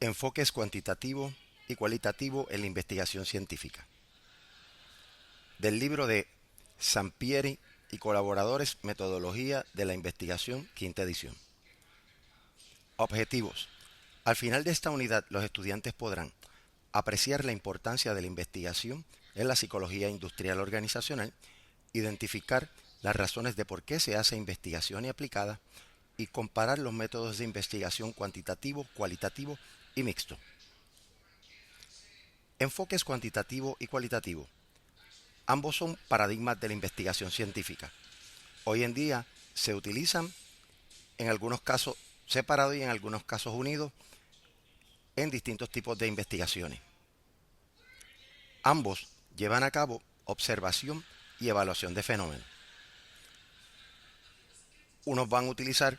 Enfoques cuantitativo y cualitativo en la investigación científica. Del libro de Sampieri y colaboradores, Metodología de la Investigación, quinta edición. Objetivos. Al final de esta unidad, los estudiantes podrán apreciar la importancia de la investigación en la psicología industrial organizacional, identificar las razones de por qué se hace investigación y aplicada, y comparar los métodos de investigación cuantitativo, cualitativo y mixto. Enfoques cuantitativo y cualitativo. Ambos son paradigmas de la investigación científica. Hoy en día se utilizan en algunos casos separados y en algunos casos unidos en distintos tipos de investigaciones. Ambos llevan a cabo observación y evaluación de fenómenos. Unos van a utilizar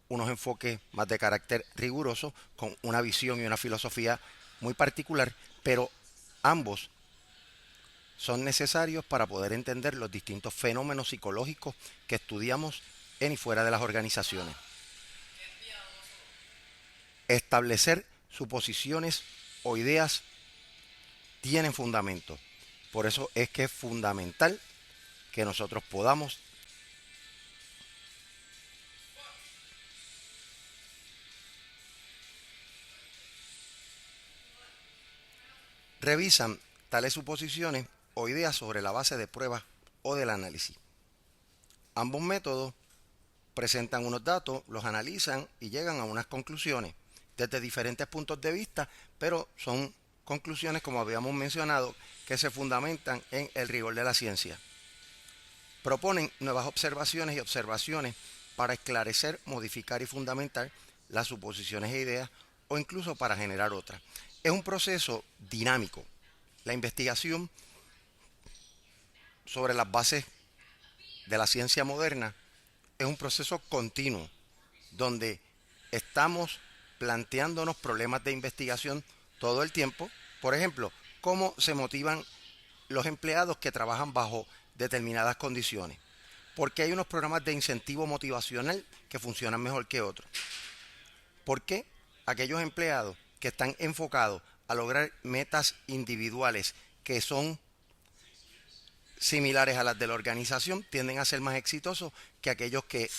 unos enfoques más de carácter riguroso, con una visión y una filosofía muy particular, pero ambos son necesarios para poder entender los distintos fenómenos psicológicos que estudiamos en y fuera de las organizaciones. Establecer suposiciones o ideas tienen fundamento. Por eso es que es fundamental que nosotros podamos revisan tales suposiciones o ideas sobre la base de pruebas o del análisis. Ambos métodos presentan unos datos, los analizan y llegan a unas conclusiones desde diferentes puntos de vista, pero son conclusiones, como habíamos mencionado, que se fundamentan en el rigor de la ciencia. Proponen nuevas observaciones y observaciones para esclarecer, modificar y fundamentar las suposiciones e ideas, o incluso para generar otras. Es un proceso dinámico. La investigación sobre las bases de la ciencia moderna es un proceso continuo, donde estamos planteándonos problemas de investigación todo el tiempo. Por ejemplo, cómo se motivan los empleados que trabajan bajo determinadas condiciones. ¿Por qué hay unos programas de incentivo motivacional que funcionan mejor que otros? ¿Por qué aquellos empleados que están enfocados a lograr metas individuales que son similares a las de la organización tienden a ser más exitosos que aquellos que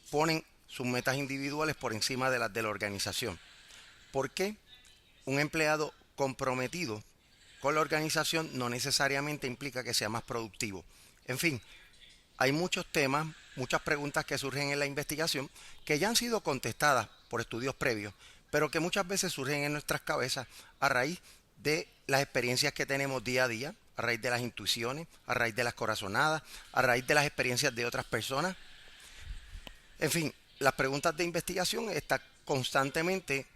ponen sus metas individuales por encima de las de la organización? ¿Por qué un empleado comprometido con la organización no necesariamente implica que sea más productivo? En fin, hay muchos temas, muchas preguntas que surgen en la investigación que ya han sido contestadas por estudios previos, pero que muchas veces surgen en nuestras cabezas a raíz de las experiencias que tenemos día a día, a raíz de las intuiciones, a raíz de las corazonadas, a raíz de las experiencias de otras personas. En fin, las preguntas de investigación están constantemente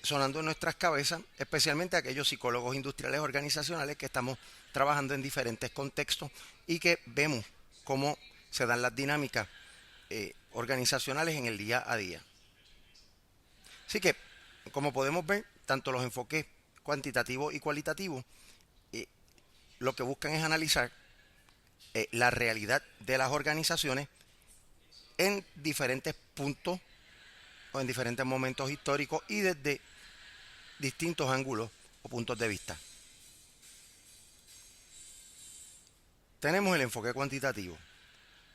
sonando en nuestras cabezas, especialmente aquellos psicólogos industriales organizacionales que estamos trabajando en diferentes contextos y que vemos cómo se dan las dinámicas organizacionales en el día a día. Así que, como podemos ver, tanto los enfoques cuantitativos y cualitativos lo que buscan es analizar la realidad de las organizaciones en diferentes puntos o en diferentes momentos históricos y desde distintos ángulos o puntos de vista. Tenemos el enfoque cuantitativo.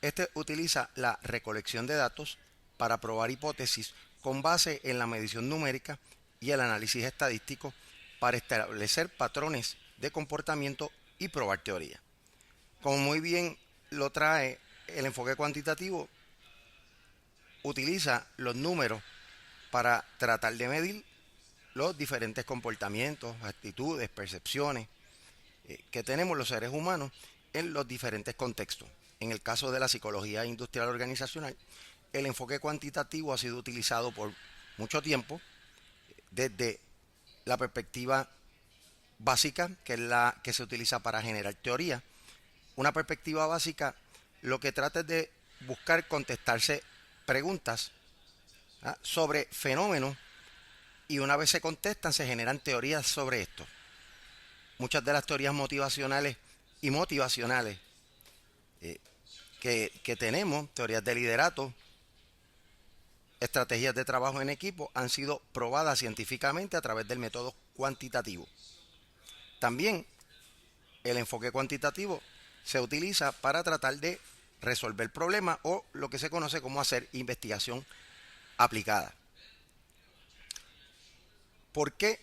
Este utiliza la recolección de datos para probar hipótesis con base en la medición numérica y el análisis estadístico para establecer patrones de comportamiento y probar teoría. Como muy bien lo trae el enfoque cuantitativo, utiliza los números para tratar de medir los diferentes comportamientos, actitudes, percepciones que tenemos los seres humanos en los diferentes contextos. En el caso de la psicología industrial organizacional, el enfoque cuantitativo ha sido utilizado por mucho tiempo desde la perspectiva básica, que es la que se utiliza para generar teoría. Una perspectiva básica lo que trata es de buscar contestarse preguntas sobre fenómenos, y una vez se contestan se generan teorías sobre esto. Muchas de las teorías motivacionales y motivacionales que tenemos, teorías de liderato, estrategias de trabajo en equipo han sido probadas científicamente a través del método cuantitativo. También el enfoque cuantitativo se utiliza para tratar de resolver problemas o lo que se conoce como hacer investigación aplicada. ¿Por qué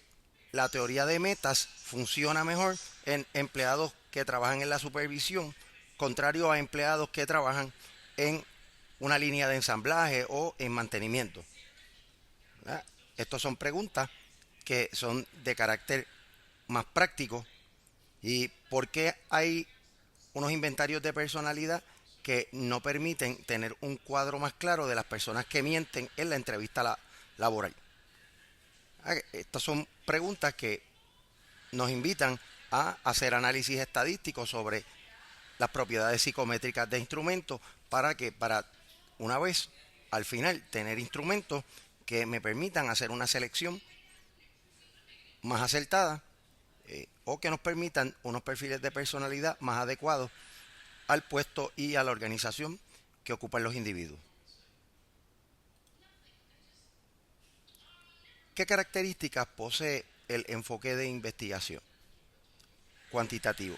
la teoría de metas funciona mejor en empleados que trabajan en la supervisión, contrario a empleados que trabajan en una línea de ensamblaje o en mantenimiento? ¿Verdad? Estas son preguntas que son de carácter más práctico. ¿Y por qué hay unos inventarios de personalidad que no permiten tener un cuadro más claro de las personas que mienten en la entrevista laboral? Estas son preguntas que nos invitan a hacer análisis estadístico sobre las propiedades psicométricas de instrumentos para una vez al final tener instrumentos que me permitan hacer una selección más acertada o que nos permitan unos perfiles de personalidad más adecuados al puesto y a la organización que ocupan los individuos. ¿Qué características posee el enfoque de investigación cuantitativo?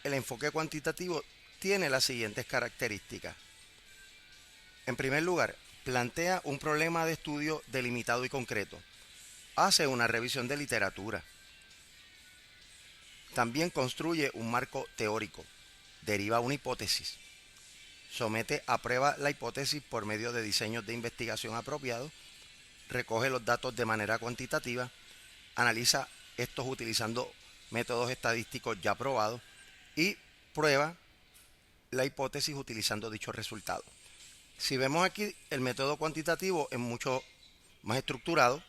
El enfoque cuantitativo tiene las siguientes características. En primer lugar, plantea un problema de estudio delimitado y concreto. Hace una revisión de literatura. También construye un marco teórico. Deriva una hipótesis. Somete a prueba la hipótesis por medio de diseños de investigación apropiados. Recoge los datos de manera cuantitativa. Analiza estos utilizando métodos estadísticos ya probados. Y prueba la hipótesis utilizando dichos resultados. Si vemos aquí, el método cuantitativo es mucho más estructurado.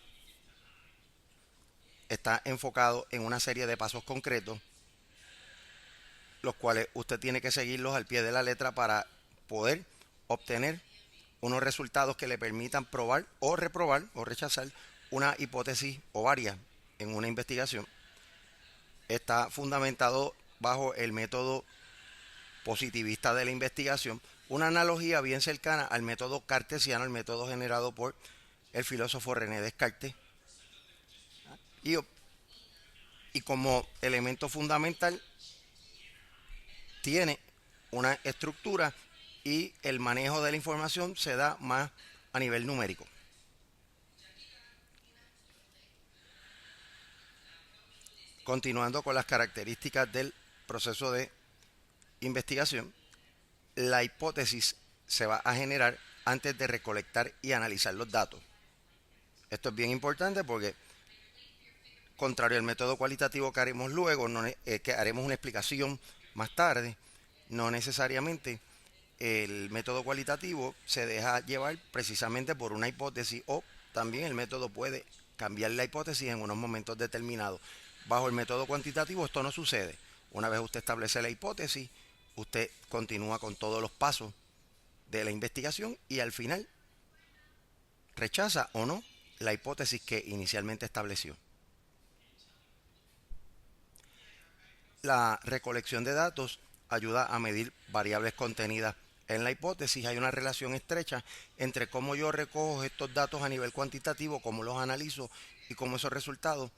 Está enfocado en una serie de pasos concretos, los cuales usted tiene que seguirlos al pie de la letra para poder obtener unos resultados que le permitan probar o reprobar o rechazar una hipótesis o varias en una investigación. Está fundamentado bajo el método positivista de la investigación, una analogía bien cercana al método cartesiano, el método generado por el filósofo René Descartes. Y como elemento fundamental tiene una estructura y el manejo de la información se da más a nivel numérico. Continuando con las características del proceso de investigación, la hipótesis se va a generar antes de recolectar y analizar los datos. Esto es bien importante porque, contrario al método cualitativo que haremos luego, que haremos una explicación más tarde, no necesariamente el método cualitativo se deja llevar precisamente por una hipótesis, o también el método puede cambiar la hipótesis en unos momentos determinados. Bajo el método cuantitativo esto no sucede. Una vez usted establece la hipótesis, usted continúa con todos los pasos de la investigación y al final rechaza o no la hipótesis que inicialmente estableció. La recolección de datos ayuda a medir variables contenidas en la hipótesis. Hay una relación estrecha entre cómo yo recojo estos datos a nivel cuantitativo, cómo los analizo y cómo esos resultados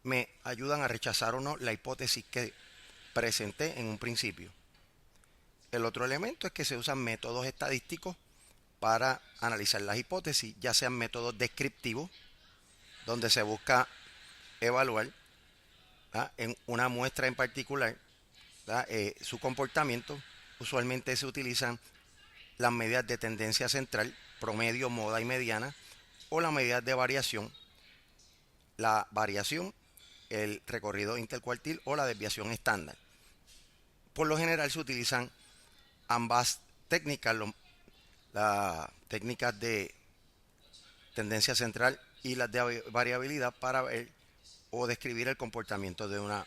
me ayudan a rechazar o no la hipótesis que presenté en un principio. El otro elemento es que se usan métodos estadísticos para analizar las hipótesis, ya sean métodos descriptivos, donde se busca evaluar en una muestra en particular su comportamiento. Usualmente se utilizan las medidas de tendencia central, promedio, moda y mediana, o las medidas de variación, la variación, el recorrido intercuartil o la desviación estándar. Por lo general se utilizan ambas técnicas, las técnicas de tendencia central y las de variabilidad, para ver o describir el comportamiento de una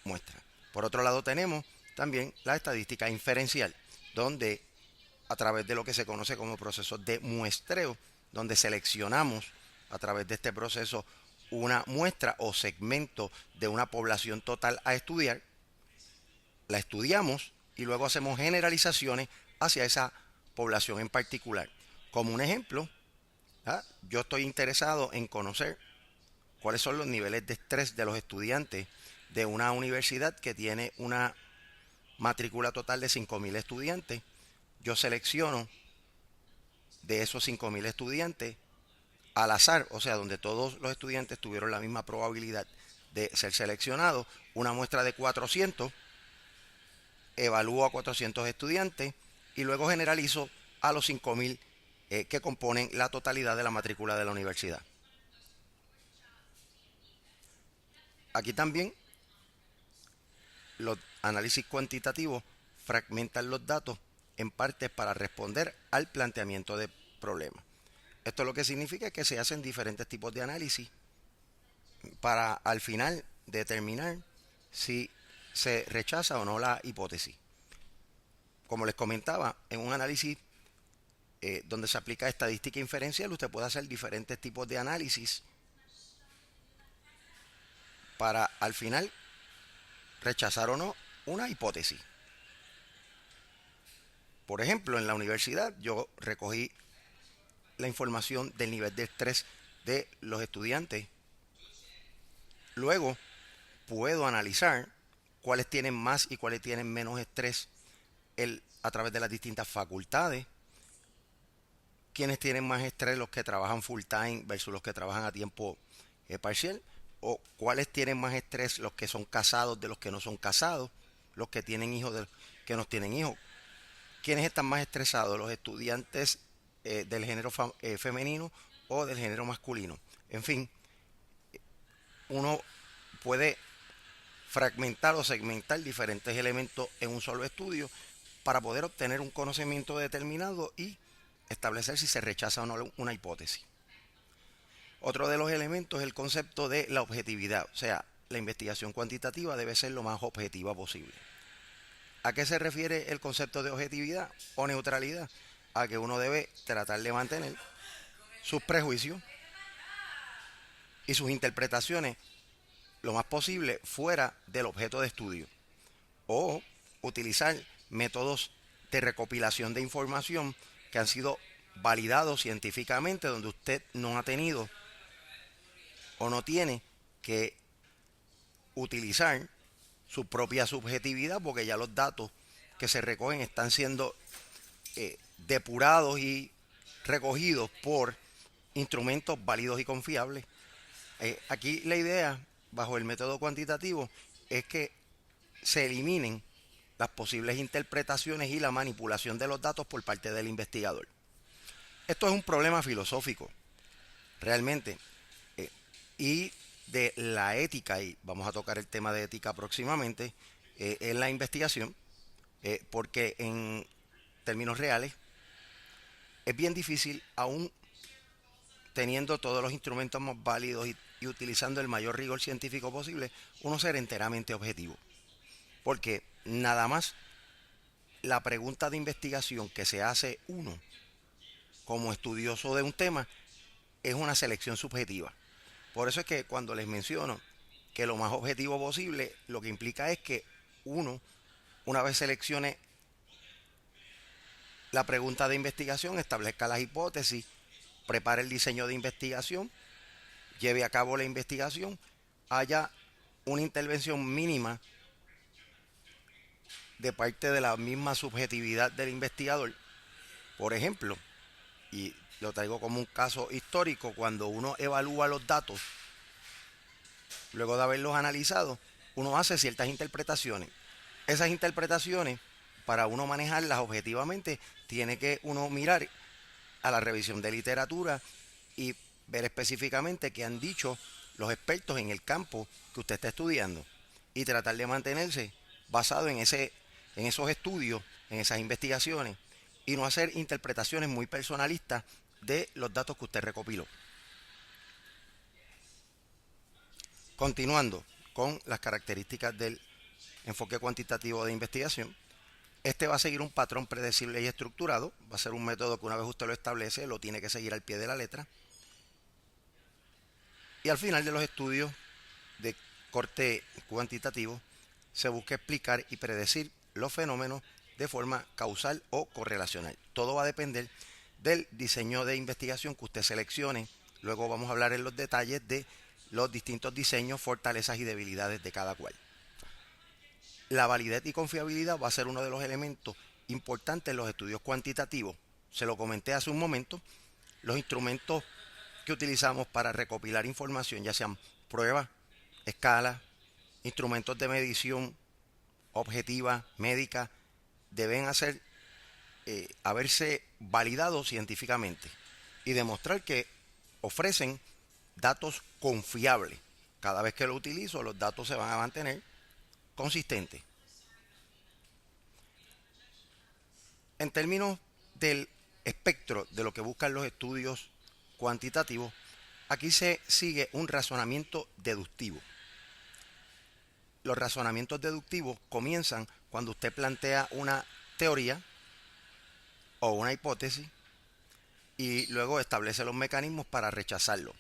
muestra. Por otro lado tenemos también la estadística inferencial, donde a través de lo que se conoce como proceso de muestreo, donde seleccionamos a través de este proceso una muestra o segmento de una población total a estudiar, la estudiamos y luego hacemos generalizaciones hacia esa población en particular. Como un ejemplo, yo estoy interesado en conocer cuáles son los niveles de estrés de los estudiantes de una universidad que tiene una matrícula total de 5.000 estudiantes. Yo selecciono de esos 5.000 estudiantes al azar, o sea, donde todos los estudiantes tuvieron la misma probabilidad de ser seleccionados, una muestra de 400, evalúo a 400 estudiantes y luego generalizo a los 5.000 que componen la totalidad de la matrícula de la universidad. Aquí también los análisis cuantitativos fragmentan los datos en partes para responder al planteamiento de problemas. Esto lo que significa es que se hacen diferentes tipos de análisis para al final determinar si se rechaza o no la hipótesis. Como les comentaba, en un análisis donde se aplica estadística inferencial, usted puede hacer diferentes tipos de análisis para al final rechazar o no una hipótesis. Por ejemplo, en la universidad yo recogí la información del nivel de estrés de los estudiantes. Luego puedo analizar cuáles tienen más y cuáles tienen menos estrés a través de las distintas facultades. Quiénes tienen más estrés, los que trabajan full time versus los que trabajan a tiempo parcial, o cuáles tienen más estrés, los que son casados de los que no son casados, los que tienen hijos de los que no tienen hijos. ¿Quiénes están más estresados? Los estudiantes del género femenino o del género masculino. En fin, uno puede fragmentar o segmentar diferentes elementos en un solo estudio para poder obtener un conocimiento determinado y establecer si se rechaza o no una hipótesis. Otro de los elementos es el concepto de la objetividad, o sea, la investigación cuantitativa debe ser lo más objetiva posible. ¿A qué se refiere el concepto de objetividad o neutralidad? A que uno debe tratar de mantener sus prejuicios y sus interpretaciones lo más posible fuera del objeto de estudio, o utilizar métodos de recopilación de información que han sido validados científicamente, donde usted no ha tenido o no tiene que utilizar su propia subjetividad, porque ya los datos que se recogen están siendo depurados y recogidos por instrumentos válidos y confiables. Aquí la idea, bajo el método cuantitativo, es que se eliminen las posibles interpretaciones y la manipulación de los datos por parte del investigador. Esto es un problema filosófico, realmente, y de la ética, y vamos a tocar el tema de ética próximamente, en la investigación, porque en términos reales es bien difícil, aún teniendo todos los instrumentos más válidos y utilizando el mayor rigor científico posible, uno ser enteramente objetivo. Porque nada más la pregunta de investigación que se hace uno como estudioso de un tema es una selección subjetiva. Por eso es que cuando les menciono que lo más objetivo posible, lo que implica es que uno, una vez seleccione la pregunta de investigación, establezca las hipótesis, prepare el diseño de investigación, lleve a cabo la investigación, haya una intervención mínima de parte de la misma subjetividad del investigador. Por ejemplo, y lo traigo como un caso histórico, cuando uno evalúa los datos, luego de haberlos analizado, uno hace ciertas interpretaciones. Esas interpretaciones, para uno manejarlas objetivamente, tiene que uno mirar a la revisión de literatura y ver específicamente qué han dicho los expertos en el campo que usted está estudiando y tratar de mantenerse basado en esos estudios, en esas investigaciones, y no hacer interpretaciones muy personalistas de los datos que usted recopiló. Continuando con las características del enfoque cuantitativo de investigación, este va a seguir un patrón predecible y estructurado, va a ser un método que una vez usted lo establece, lo tiene que seguir al pie de la letra. Y al final de los estudios de corte cuantitativo, se busca explicar y predecir los fenómenos de forma causal o correlacional. Todo va a depender del diseño de investigación que usted seleccione. Luego vamos a hablar en los detalles de los distintos diseños, fortalezas y debilidades de cada cual. La validez y confiabilidad va a ser uno de los elementos importantes en los estudios cuantitativos. Se lo comenté hace un momento. Los instrumentos que utilizamos para recopilar información, ya sean pruebas, escalas, instrumentos de medición objetiva, médica, deben haberse validado científicamente y demostrar que ofrecen datos confiables. Cada vez que lo utilizo, los datos se van a mantener consistentes. En términos del espectro de lo que buscan los estudios cuantitativos, aquí se sigue un razonamiento deductivo. Los razonamientos deductivos comienzan cuando usted plantea una teoría o una hipótesis y luego establece los mecanismos para rechazarlo.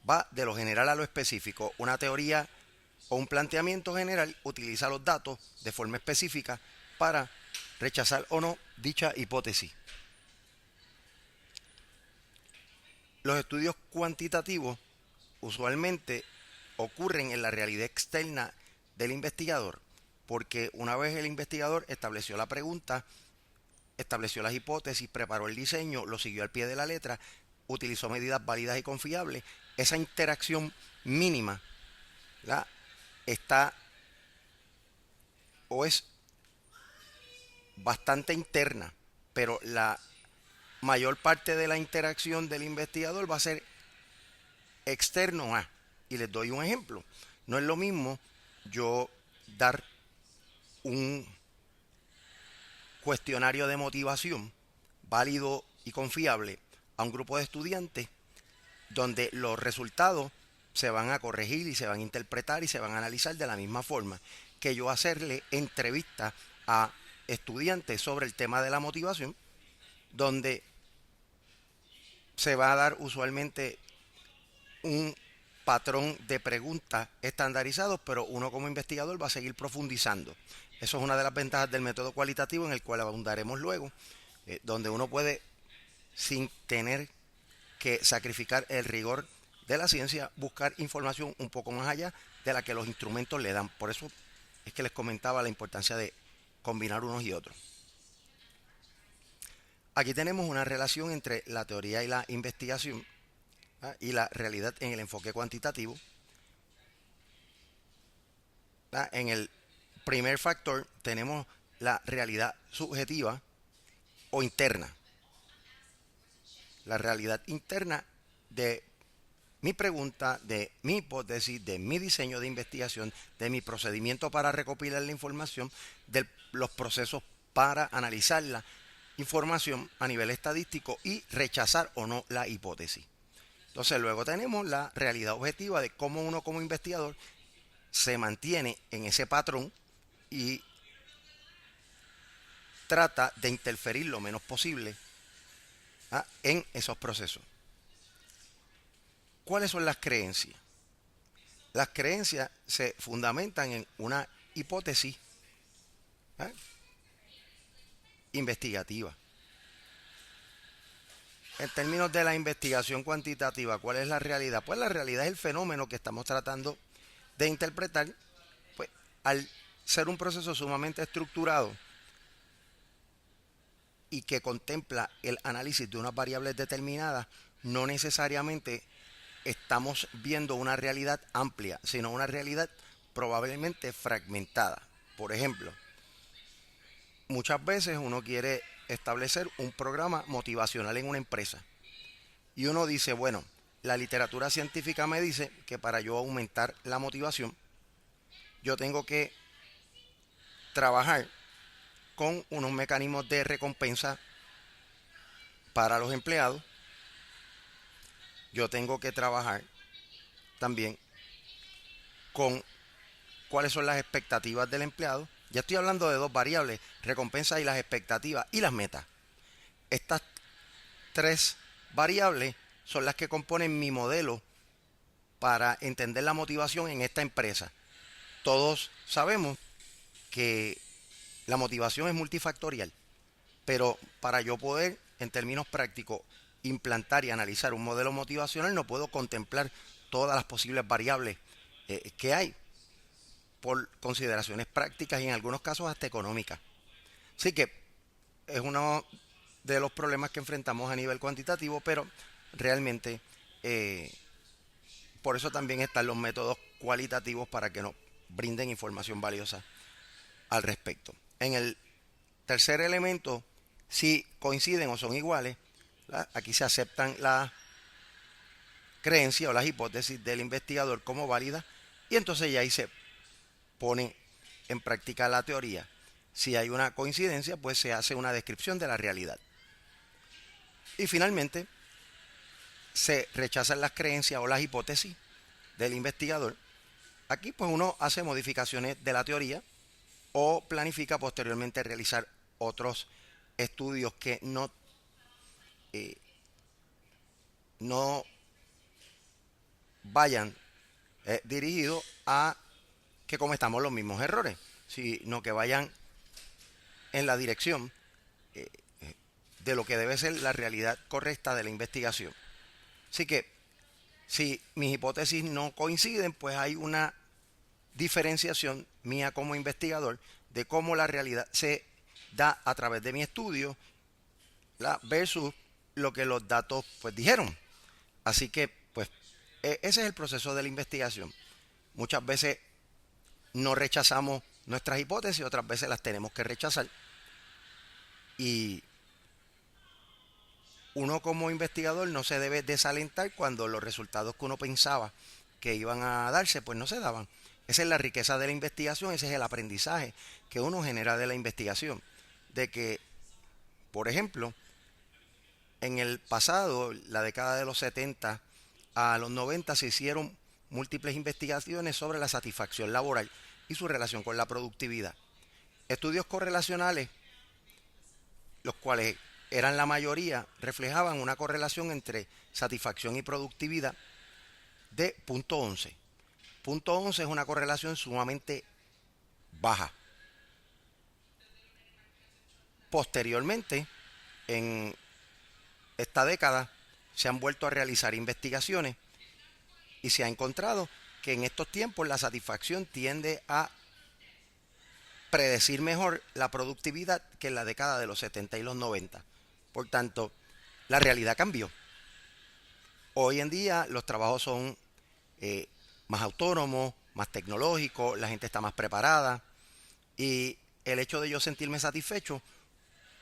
Va de lo general a lo específico. Una teoría o un planteamiento general utiliza los datos de forma específica para rechazar o no dicha hipótesis. Los estudios cuantitativos usualmente ocurren en la realidad externa del investigador, porque una vez el investigador estableció la pregunta, estableció las hipótesis, preparó el diseño, lo siguió al pie de la letra, utilizó medidas válidas y confiables, esa interacción mínima, ¿verdad?, está o es bastante interna, pero la mayor parte de la interacción del investigador va a ser externo a. Y les doy un ejemplo. No es lo mismo yo dar un cuestionario de motivación válido y confiable a un grupo de estudiantes donde los resultados se van a corregir y se van a interpretar y se van a analizar de la misma forma que yo hacerle entrevistas a estudiantes sobre el tema de la motivación, donde se va a dar usualmente un patrón de preguntas estandarizados, pero uno como investigador va a seguir profundizando. Eso es una de las ventajas del método cualitativo, en el cual abundaremos luego, donde uno puede, sin tener que sacrificar el rigor de la ciencia, buscar información un poco más allá de la que los instrumentos le dan. Por eso es que les comentaba la importancia de combinar unos y otros. Aquí tenemos una relación entre la teoría y la investigación, ¿verdad?, y la realidad en el enfoque cuantitativo. ¿Verdad? En el primer factor tenemos la realidad subjetiva o interna. La realidad interna de mi pregunta, de mi hipótesis, de mi diseño de investigación, de mi procedimiento para recopilar la información, de los procesos para analizar la información a nivel estadístico y rechazar o no la hipótesis. Entonces luego tenemos la realidad objetiva de cómo uno como investigador se mantiene en ese patrón y trata de interferir lo menos posible en esos procesos. ¿Cuáles son las creencias? Las creencias se fundamentan en una hipótesis investigativa. En términos de la investigación cuantitativa, ¿cuál es la realidad? Pues la realidad es el fenómeno que estamos tratando de interpretar. Pues al ser un proceso sumamente estructurado y que contempla el análisis de unas variables determinadas, no necesariamente estamos viendo una realidad amplia, sino una realidad probablemente fragmentada. Por ejemplo, muchas veces uno quiere establecer un programa motivacional en una empresa y uno dice, bueno, la literatura científica me dice que para yo aumentar la motivación yo tengo que trabajar con unos mecanismos de recompensa para los empleados. Yo tengo que trabajar también con cuáles son las expectativas del empleado. Ya estoy hablando de dos variables, recompensa y las expectativas y las metas. Estas tres variables son las que componen mi modelo para entender la motivación en esta empresa. Todos sabemos que la motivación es multifactorial, pero para yo poder en términos prácticos, implantar y analizar un modelo motivacional, no puedo contemplar todas las posibles variables que hay por consideraciones prácticas y en algunos casos hasta económicas. Así que es uno de los problemas que enfrentamos a nivel cuantitativo, pero realmente por eso también están los métodos cualitativos para que nos brinden información valiosa al respecto. En el tercer elemento, si coinciden o son iguales, ¿verdad? Aquí se aceptan las creencias o las hipótesis del investigador como válidas y entonces ya ahí se pone en práctica la teoría. Si hay una coincidencia, pues se hace una descripción de la realidad. Y finalmente, se rechazan las creencias o las hipótesis del investigador. Aquí pues uno hace modificaciones de la teoría o planifica posteriormente realizar otros estudios que no vayan dirigidos a que cometamos los mismos errores, sino que vayan en la dirección de lo que debe ser la realidad correcta de la investigación. Así que si mis hipótesis no coinciden, pues hay una diferenciación mía como investigador de cómo la realidad se da a través de mi estudio versus lo que los datos pues dijeron. Así que pues ese es el proceso de la investigación. Muchas veces no rechazamos nuestras hipótesis, otras veces las tenemos que rechazar. Y uno como investigador no se debe desalentar cuando los resultados que uno pensaba que iban a darse, pues no se daban. Esa es la riqueza de la investigación, ese es el aprendizaje que uno genera de la investigación. De que, por ejemplo, en el pasado, la década de los 70 a los 90, se hicieron múltiples investigaciones sobre la satisfacción laboral y su relación con la productividad. Estudios correlacionales, los cuales eran la mayoría, reflejaban una correlación entre satisfacción y productividad de 0.11. 0.11 es una correlación sumamente baja. Posteriormente, en esta década, se han vuelto a realizar investigaciones y se ha encontrado que en estos tiempos la satisfacción tiende a predecir mejor la productividad que en la década de los 70 y los 90. Por tanto, la realidad cambió. Hoy en día los trabajos son más autónomos, más tecnológicos, la gente está más preparada y el hecho de yo sentirme satisfecho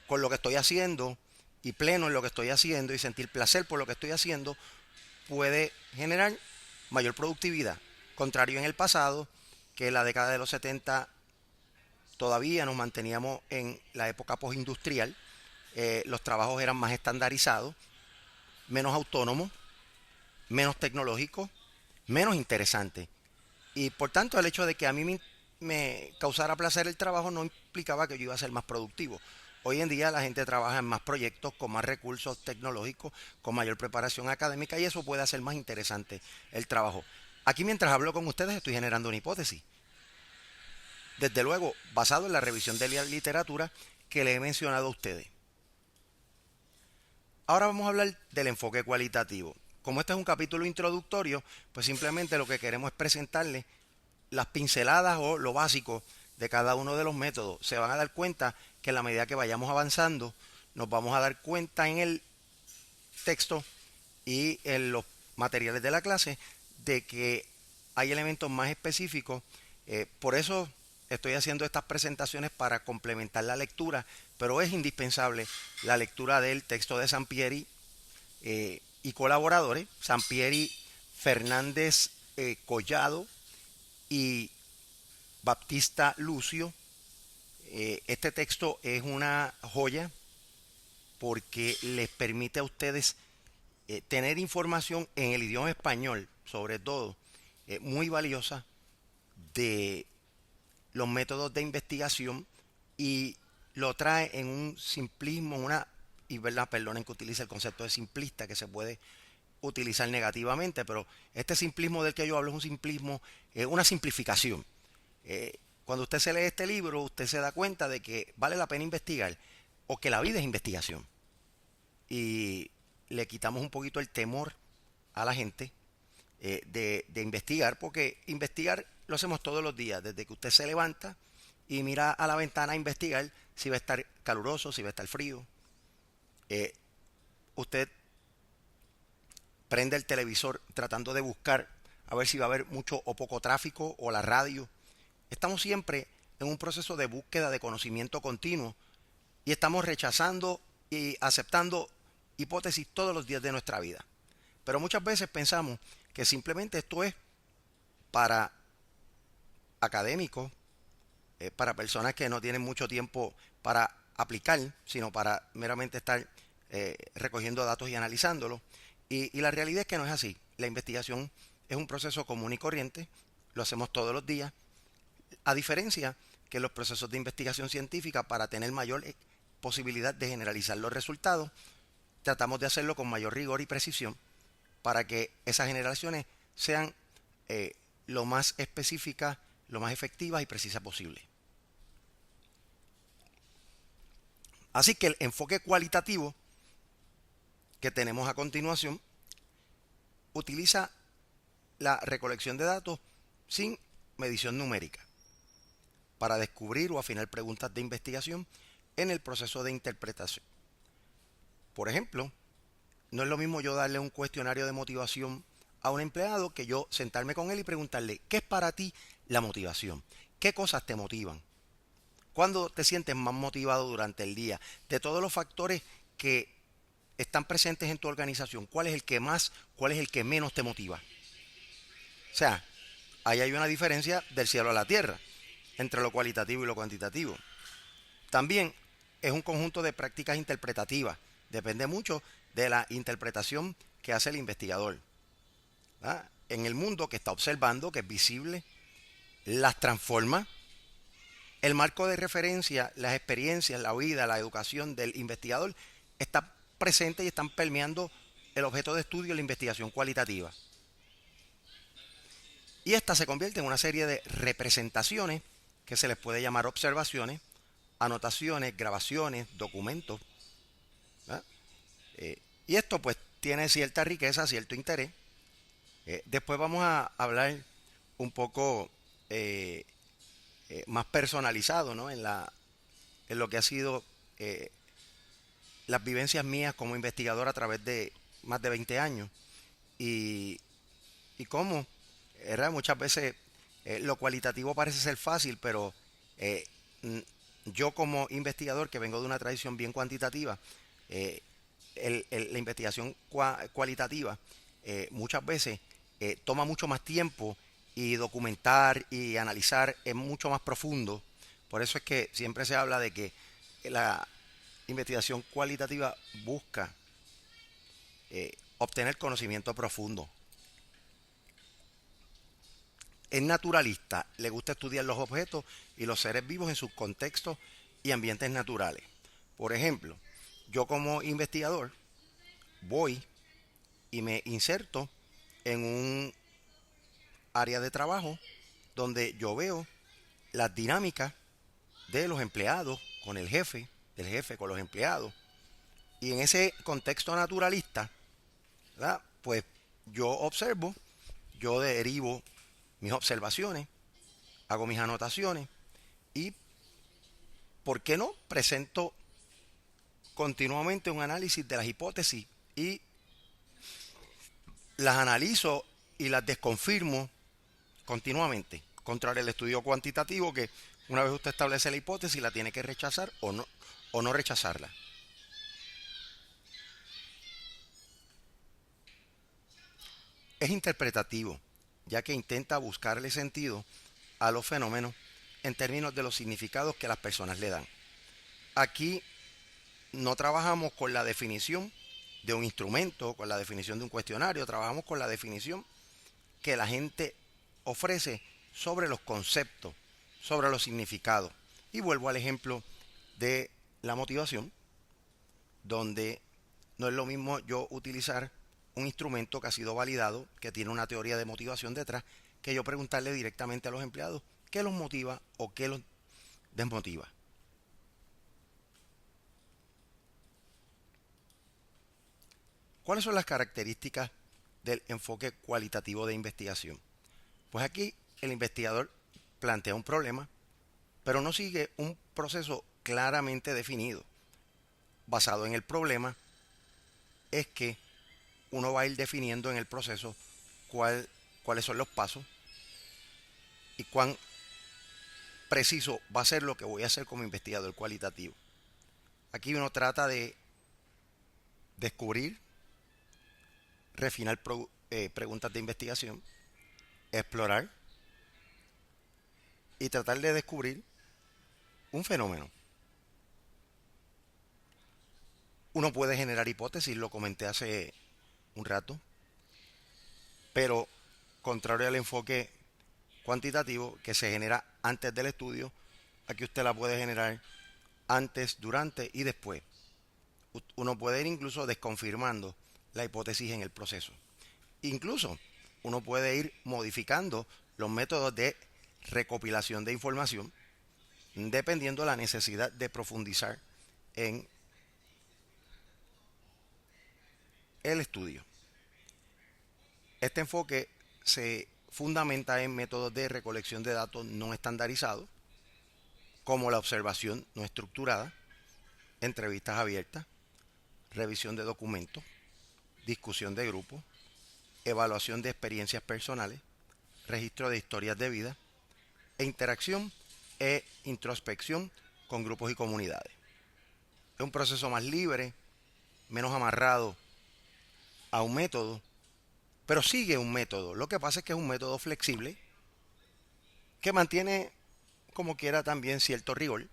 con lo que estoy haciendo y pleno en lo que estoy haciendo y sentir placer por lo que estoy haciendo puede generar mayor productividad. Contrario en el pasado, que en la década de los 70 todavía nos manteníamos en la época postindustrial, los trabajos eran más estandarizados, menos autónomos, menos tecnológicos, menos interesantes. Y por tanto el hecho de que a mí me causara placer el trabajo no implicaba que yo iba a ser más productivo. Hoy en día la gente trabaja en más proyectos, con más recursos tecnológicos, con mayor preparación académica y eso puede hacer más interesante el trabajo. Aquí mientras hablo con ustedes estoy generando una hipótesis. Desde luego, basado en la revisión de la literatura que le he mencionado a ustedes. Ahora vamos a hablar del enfoque cualitativo. Como este es un capítulo introductorio, pues simplemente lo que queremos es presentarles las pinceladas o lo básico de cada uno de los métodos. Se van a dar cuenta que en la medida que vayamos avanzando, nos vamos a dar cuenta en el texto y en los materiales de la clase de que hay elementos más específicos. Por eso estoy haciendo estas presentaciones para complementar la lectura, pero es indispensable la lectura del texto de Sampieri y colaboradores, Sampieri, Fernández Collado y Baptista Lucio. Este texto es una joya porque les permite a ustedes tener información en el idioma español, sobre todo, muy valiosa de los métodos de investigación y lo trae en un simplismo, perdonen que utilice el concepto de simplista que se puede utilizar negativamente, pero este simplismo del que yo hablo es un simplismo, una simplificación. Cuando usted se lee este libro, usted se da cuenta de que vale la pena investigar o que la vida es investigación. y le quitamos un poquito el temor a la gente de investigar, porque investigar lo hacemos todos los días, desde que usted se levanta y mira a la ventana a investigar si va a estar caluroso, si va a estar frío. Usted prende el televisor tratando de buscar a ver si va a haber mucho o poco tráfico, o la radio. Estamos siempre en un proceso de búsqueda de conocimiento continuo y estamos rechazando y aceptando hipótesis todos los días de nuestra vida. Pero muchas veces pensamos que simplemente esto es para académicos, para personas que no tienen mucho tiempo para aplicar, sino para meramente estar recogiendo datos y analizándolos. Y la realidad es que no es así. La investigación es un proceso común y corriente, lo hacemos todos los días, a diferencia que los procesos de investigación científica, para tener mayor posibilidad de generalizar los resultados, tratamos de hacerlo con mayor rigor y precisión para que esas generaciones sean lo más específicas, lo más efectivas y precisas posible. Así que el enfoque cualitativo que tenemos a continuación utiliza la recolección de datos sin medición numérica para descubrir o afinar preguntas de investigación en el proceso de interpretación. Por ejemplo, no es lo mismo yo darle un cuestionario de motivación a un empleado que yo sentarme con él y preguntarle: ¿qué es para ti la motivación? ¿Qué cosas te motivan? ¿Cuándo te sientes más motivado durante el día? De todos los factores que están presentes en tu organización, ¿cuál es el que más, cuál es el que menos te motiva? O sea, ahí hay una diferencia del cielo a la tierra entre lo cualitativo y lo cuantitativo. También es un conjunto de prácticas interpretativas. Depende mucho de la interpretación que hace el investigador, ¿verdad? En el mundo que está observando, que es visible, las transforma. El marco de referencia, las experiencias, la vida, la educación del investigador está presente y están permeando el objeto de estudio y la investigación cualitativa. Y esta se convierte en una serie de representaciones que se les puede llamar observaciones, anotaciones, grabaciones, documentos, ¿verdad? Y esto pues tiene cierta riqueza, cierto interés. Después vamos a hablar un poco más personalizado, ¿no? En lo que ha sido las vivencias mías como investigador a través de más de 20 años. Y, y cómo, ¿verdad? Muchas veces lo cualitativo parece ser fácil, pero yo como investigador que vengo de una tradición bien cuantitativa, la investigación cualitativa muchas veces toma mucho más tiempo, y documentar y analizar es mucho más profundo. Por eso es que siempre se habla de que la investigación cualitativa busca obtener conocimiento profundo. Es naturalista, le gusta estudiar los objetos y los seres vivos en sus contextos y ambientes naturales. Por ejemplo, yo como investigador voy y me inserto en un área de trabajo donde yo veo las dinámicas de los empleados con el jefe, del jefe con los empleados. Y en ese contexto naturalista, ¿verdad? Pues yo observo, yo derivo mis observaciones, hago mis anotaciones y, ¿por qué no?, presento continuamente un análisis de las hipótesis y las analizo y las desconfirmo continuamente. Contrario al estudio cuantitativo, que una vez usted establece la hipótesis, la tiene que rechazar o no rechazarla. Es interpretativo, ya que intenta buscarle sentido a los fenómenos en términos de los significados que las personas le dan. Aquí no trabajamos con la definición de un instrumento, con la definición de un cuestionario, trabajamos con la definición que la gente ofrece sobre los conceptos, sobre los significados. Y vuelvo al ejemplo de la motivación, donde no es lo mismo yo utilizar un instrumento que ha sido validado, que tiene una teoría de motivación detrás, que yo preguntarle directamente a los empleados qué los motiva o qué los desmotiva. ¿Cuáles son las características del enfoque cualitativo de investigación? Pues aquí el investigador plantea un problema, pero no sigue un proceso claramente definido. Basado en el problema, es que uno va a ir definiendo en el proceso cuáles son los pasos y cuán preciso va a ser lo que voy a hacer como investigador cualitativo. Aquí uno trata de descubrir, refinar preguntas de investigación, explorar y tratar de descubrir un fenómeno. Uno puede generar hipótesis, lo comenté hace un rato, pero contrario al enfoque cuantitativo que se genera antes del estudio, aquí usted la puede generar antes, durante y después. Uno puede ir incluso desconfirmando la hipótesis en el proceso. Incluso uno puede ir modificando los métodos de recopilación de información dependiendo de la necesidad de profundizar en el estudio. Este enfoque se fundamenta en métodos de recolección de datos no estandarizados, como la observación no estructurada, entrevistas abiertas, revisión de documentos, discusión de grupo, evaluación de experiencias personales, registro de historias de vida e interacción e introspección con grupos y comunidades. Es un proceso más libre, menos amarrado a un método, pero sigue un método. Lo que pasa es que es un método flexible que mantiene como quiera también cierto rigor.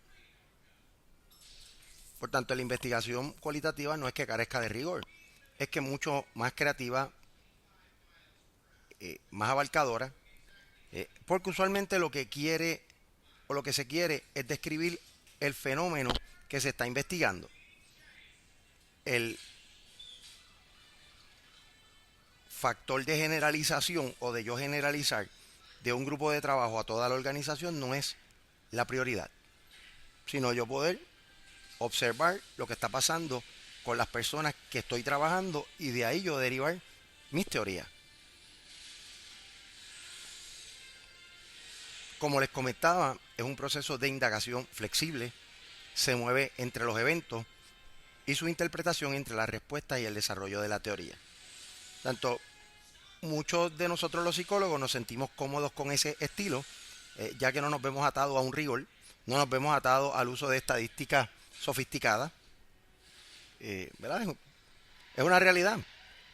Por tanto, la investigación cualitativa no es que carezca de rigor, es que es mucho más creativa, más abarcadora, porque usualmente lo que quiere o lo que se quiere es describir el fenómeno que se está investigando. El factor de generalización o de yo generalizar de un grupo de trabajo a toda la organización no es la prioridad, sino yo poder observar lo que está pasando con las personas que estoy trabajando y de ahí yo derivar mis teorías. Como les comentaba, es un proceso de indagación flexible, se mueve entre los eventos y su interpretación entre las respuestas y el desarrollo de la teoría. Tanto muchos de nosotros los psicólogos nos sentimos cómodos con ese estilo, ya que no nos vemos atados a un rigor, no nos vemos atados al uso de estadísticas sofisticadas, ¿verdad? Es una realidad.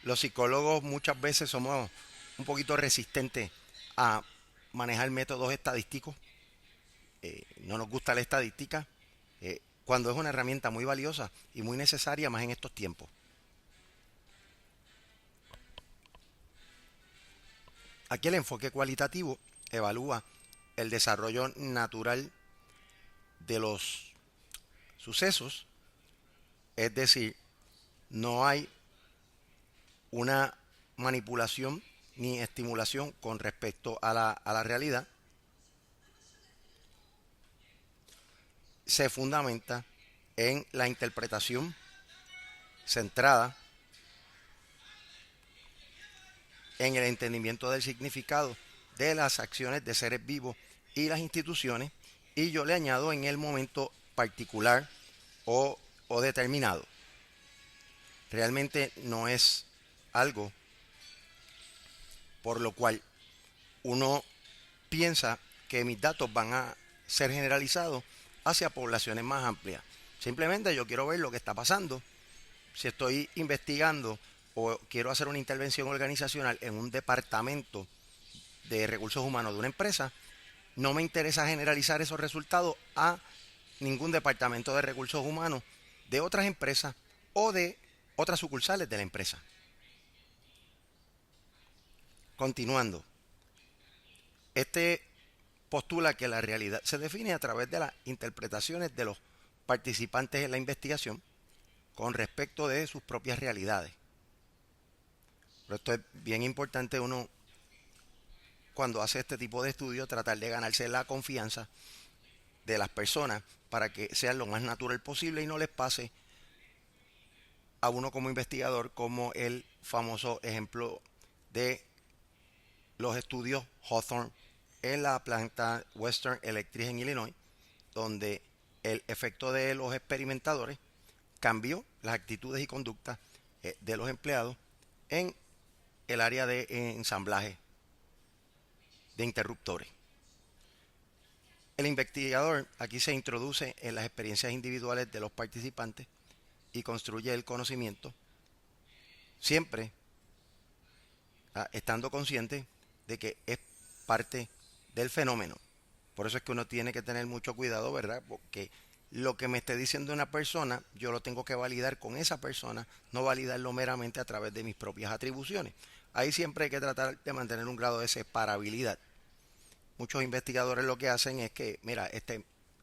Los psicólogos muchas veces somos un poquito resistentes a manejar métodos estadísticos. No nos gusta la estadística, cuando es una herramienta muy valiosa y muy necesaria más en estos tiempos. Aquí el enfoque cualitativo evalúa el desarrollo natural de los sucesos, es decir, no hay una manipulación ni estimulación con respecto a la realidad. Se fundamenta en la interpretación centrada en el entendimiento del significado de las acciones de seres vivos y las instituciones, y yo le añado en el momento particular o determinado. Realmente no es algo por lo cual uno piensa que mis datos van a ser generalizados hacia poblaciones más amplias. Simplemente yo quiero ver lo que está pasando. Si estoy investigando o quiero hacer una intervención organizacional en un departamento de recursos humanos de una empresa, no me interesa generalizar esos resultados a ningún departamento de recursos humanos de otras empresas o de otras sucursales de la empresa. Continuando, este postula que la realidad se define a través de las interpretaciones de los participantes en la investigación con respecto de sus propias realidades. Pero esto es bien importante uno, cuando hace este tipo de estudios, tratar de ganarse la confianza de las personas para que sean lo más natural posible y no les pase a uno como investigador, como el famoso ejemplo de los estudios Hawthorne en la planta Western Electric en Illinois, donde el efecto de los experimentadores cambió las actitudes y conductas de los empleados en el área de ensamblaje de interruptores. El investigador aquí se introduce en las experiencias individuales de los participantes y construye el conocimiento, siempre estando consciente de que es parte del fenómeno. Por eso es que uno tiene que tener mucho cuidado, ¿verdad? Porque lo que me esté diciendo una persona, yo lo tengo que validar con esa persona, no validarlo meramente a través de mis propias atribuciones. Ahí siempre hay que tratar de mantener un grado de separabilidad. Muchos investigadores lo que hacen es que, mira,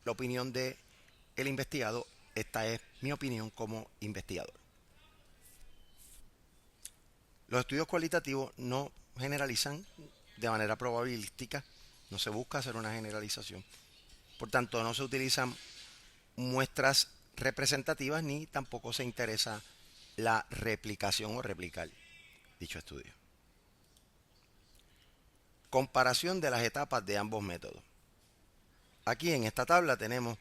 la opinión de el investigado, esta es mi opinión como investigador. Los estudios cualitativos no generalizan de manera probabilística, no se busca hacer una generalización. Por tanto, no se utilizan muestras representativas ni tampoco se interesa la replicación o replicar dicho estudio. Comparación de las etapas de ambos métodos. Aquí en esta tabla tenemos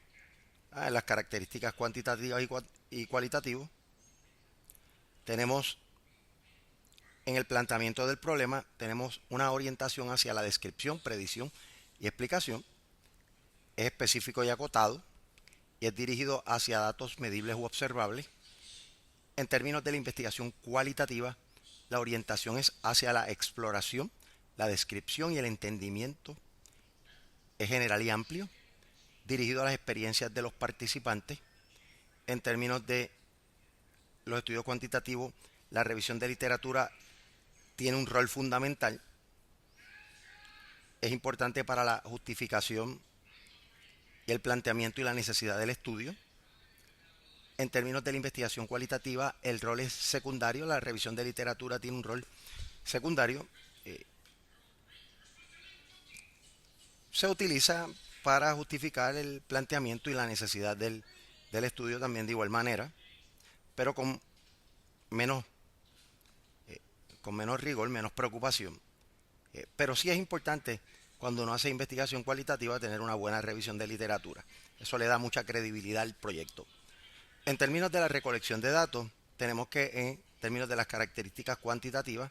las características cuantitativas y cualitativas. Tenemos en el planteamiento del problema, tenemos una orientación hacia la descripción, predicción y explicación. Es específico y acotado y es dirigido hacia datos medibles u observables. En términos de la investigación cualitativa, la orientación es hacia la exploración, la descripción y el entendimiento. Es general y amplio, dirigido a las experiencias de los participantes. En términos de los estudios cuantitativos, la revisión de literatura tiene un rol fundamental. Es importante para la justificación y el planteamiento y la necesidad del estudio. En términos de la investigación cualitativa, el rol es secundario. La revisión de literatura tiene un rol secundario. Se utiliza para justificar el planteamiento y la necesidad del estudio también de igual manera, pero con menos rigor, menos preocupación. Pero sí es importante cuando uno hace investigación cualitativa tener una buena revisión de literatura. Eso le da mucha credibilidad al proyecto. En términos de la recolección de datos, tenemos que en términos de las características cuantitativas,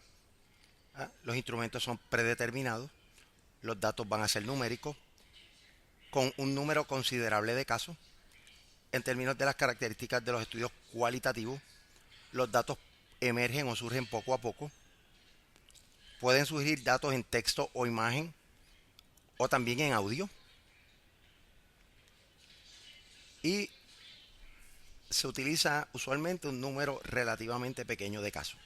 los instrumentos son predeterminados, los datos van a ser numéricos, con un número considerable de casos. En términos de las características de los estudios cualitativos, los datos emergen o surgen poco a poco. Pueden surgir datos en texto o imagen o también en audio. Y se utiliza usualmente un número relativamente pequeño de casos.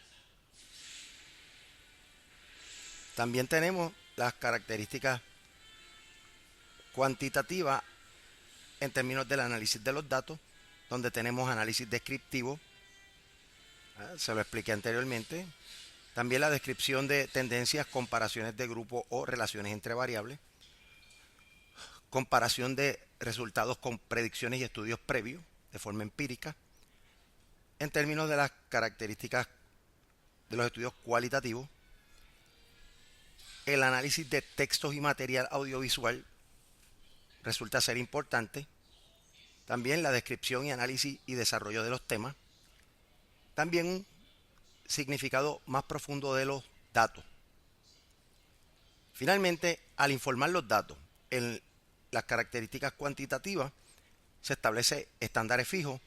También tenemos las características cuantitativas en términos del análisis de los datos, donde tenemos análisis descriptivo, se lo expliqué anteriormente. También la descripción de tendencias, comparaciones de grupos o relaciones entre variables, comparación de resultados con predicciones y estudios previos de forma empírica. En términos de las características de los estudios cualitativos, el análisis de textos y material audiovisual resulta ser importante. También la descripción y análisis y desarrollo de los temas. También un significado más profundo de los datos. Finalmente, al informar los datos en las características cuantitativas, se establece estándares fijos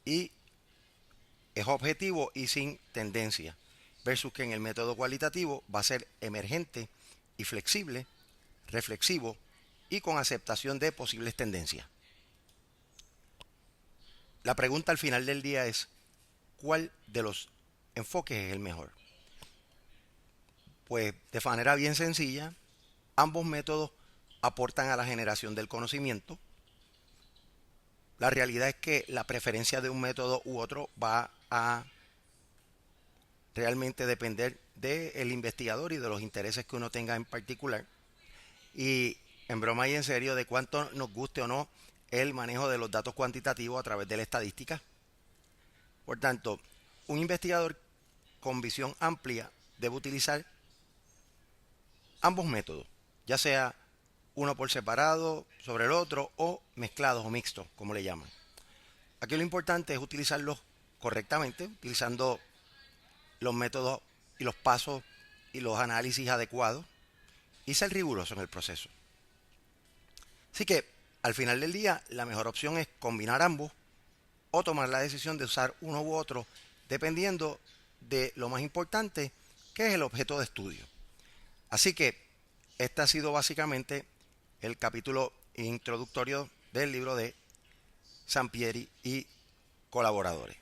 y es objetivo y sin tendencia, versus que en el método cualitativo va a ser emergente y flexible, reflexivo y con aceptación de posibles tendencias. La pregunta al final del día es, ¿cuál de los enfoques es el mejor? Pues de manera bien sencilla, ambos métodos aportan a la generación del conocimiento. La realidad es que la preferencia de un método u otro va a realmente depender del investigador y de los intereses que uno tenga en particular. Y en broma y en serio, de cuánto nos guste o no el manejo de los datos cuantitativos a través de la estadística. Por tanto, un investigador con visión amplia debe utilizar ambos métodos, ya sea uno por separado sobre el otro o mezclados o mixtos, como le llaman. Aquí lo importante es utilizarlos correctamente, utilizando los métodos y los pasos y los análisis adecuados y ser riguroso en el proceso. Así que al final del día la mejor opción es combinar ambos o tomar la decisión de usar uno u otro dependiendo de lo más importante, que es el objeto de estudio. Así que este ha sido básicamente el capítulo introductorio del libro de Sampieri y colaboradores.